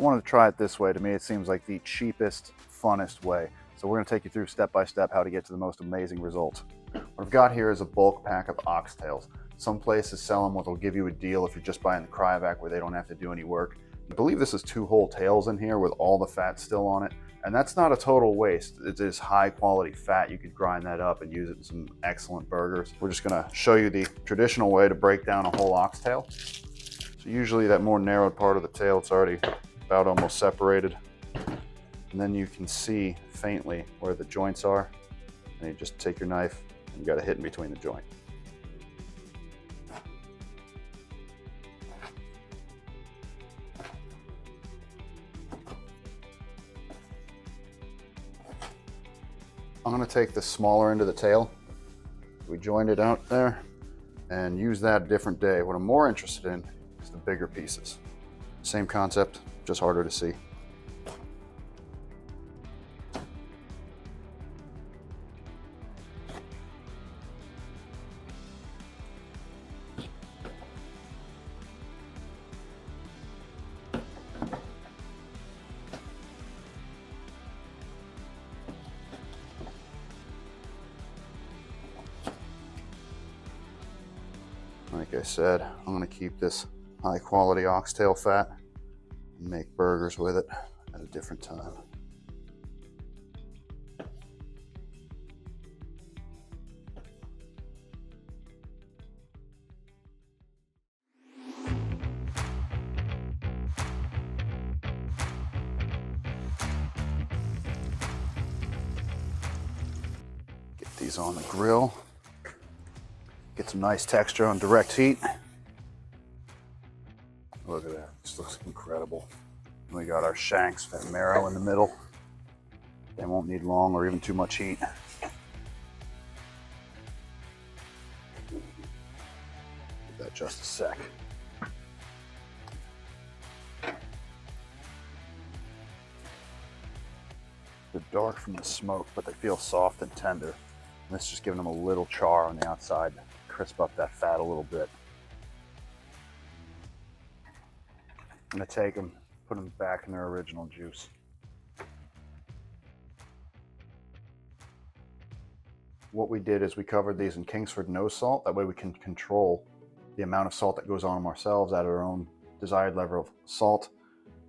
I wanted to try it this way. To me, it seems like the cheapest, funnest way. So we're going to take you through step by step how to get to the most amazing result. What I've got here is a bulk pack of oxtails. Some places sell them, they'll give you a deal if you're just buying the cryovac where they don't have to do any work. I believe this is 2 whole tails in here with all the fat still on it. And that's not a total waste. It is high quality fat. You could grind that up and use it in some excellent burgers. We're just gonna show you the traditional way to break down a whole oxtail. So usually that more narrowed part of the tail, it's already about almost separated. And then you can see faintly where the joints are. And you just take your knife and you got to hit in between the joint. I'm going to take the smaller end of the tail. We joined it out there and use that a different day. What I'm more interested in is the bigger pieces. Same concept, just harder to see. Like I said, I'm going to keep this high quality oxtail fat and make burgers with it at a different time. Get these on the grill. Get some nice texture on direct heat. Look at that, this looks incredible. And we got our shanks, that marrow in the middle. They won't need long or even too much heat. Give that just a sec. They're dark from the smoke, but they feel soft and tender. And this is just giving them a little char on the outside. Crisp up that fat a little bit. I'm gonna take them, put them back in their original juice. What we did is we covered these in Kingsford No Salt. That way we can control the amount of salt that goes on them ourselves at our own desired level of salt.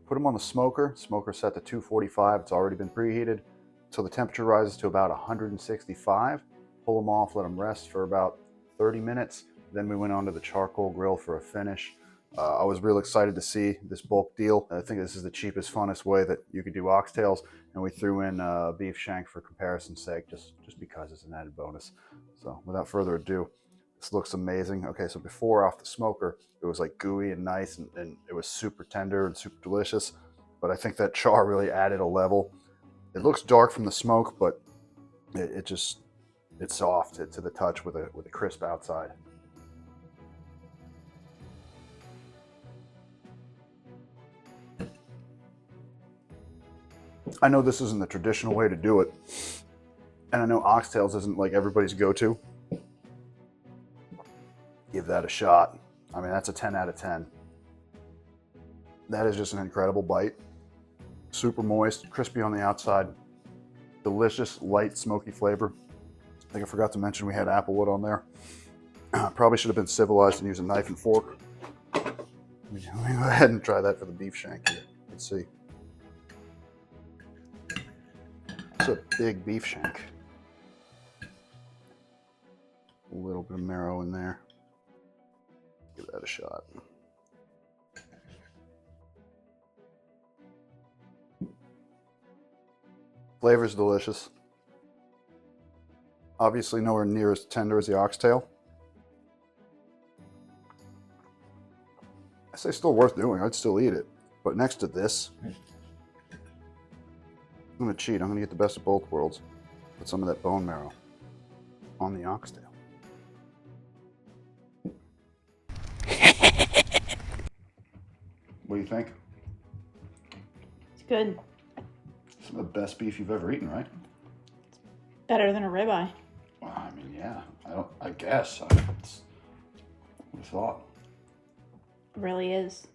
Put them on the smoker. Smoker set to 245. It's already been preheated. So the temperature rises to about 165. Pull them off, let them rest for about 30 minutes. Then we went on to the charcoal grill for a finish. I was real excited to see this bulk deal. I think this is the cheapest, funnest way that you could do oxtails. And we threw in beef shank for comparison's sake, just because it's an added bonus. So without further ado, this looks amazing. Okay, so before off the smoker, it was like gooey and nice and it was super tender and super delicious. But I think that char really added a level. It looks dark from the smoke, but it's soft to the touch with a crisp outside. I know this isn't the traditional way to do it, and I know oxtails isn't like everybody's go-to. Give that a shot. I mean, that's a 10 out of 10. That is just an incredible bite. Super moist, crispy on the outside, delicious, light, smoky flavor. I think I forgot to mention we had applewood on there. Probably should have been civilized and used a knife and fork. Let me go ahead and try that for the beef shank here. Let's see. It's a big beef shank. A little bit of marrow in there. Give that a shot. Flavor's delicious. Obviously nowhere near as tender as the oxtail. I say still worth doing. I'd still eat it. But next to this, I'm gonna cheat. I'm gonna get the best of both worlds. Put some of that bone marrow on the oxtail. What do you think? It's good. Some of the best beef you've ever eaten, right? Better than a ribeye. Well, I mean, yeah. I guess. I would have thought. It really is.